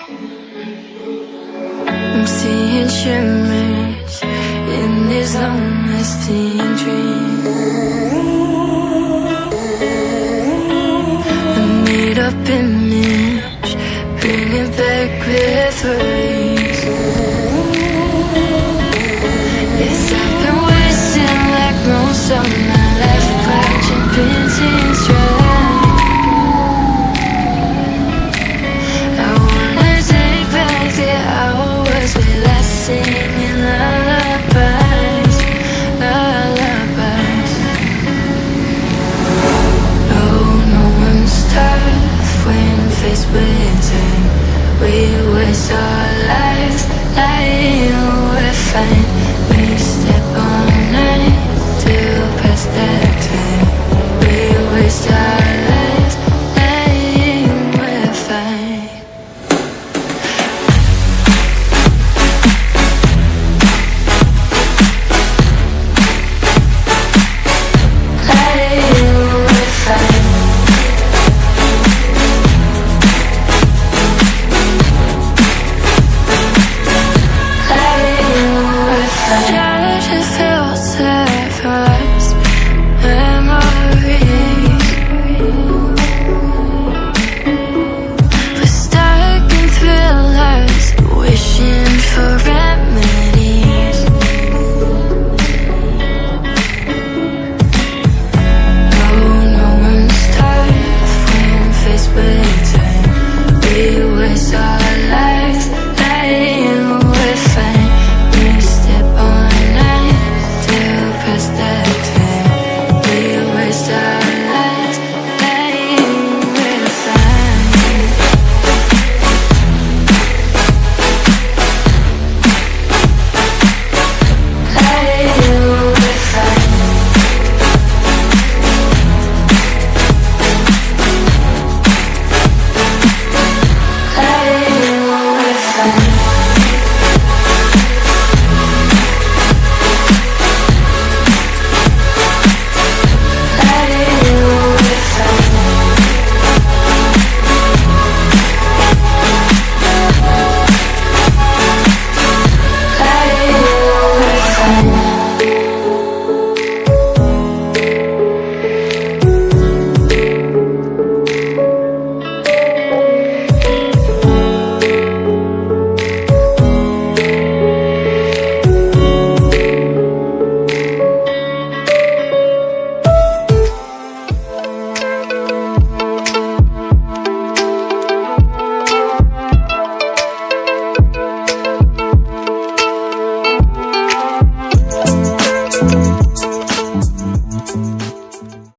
I'm seeing shimmers in these long-lasting dreams. A made-up image, bringing back memories. Yes, I've been wasting like most of my life, clutching pins in stride. I wanna take back the hours we last singing lullabies, lullabies. Oh, no one's tough when faced with time. We waste our lives lying, we're fine. We step on night to pass that time. We waste our lives lying, we're fine. Lying, we're fine. Try to filter past memories. We're stuck in thrillers, wishing for remedies. Oh, no one's tough when faced with time. We waste our lives lying, we're fine. We step on night to pass that time. We waste our lives lying, we're fine. Lying, we're fine. Lying, we're fine.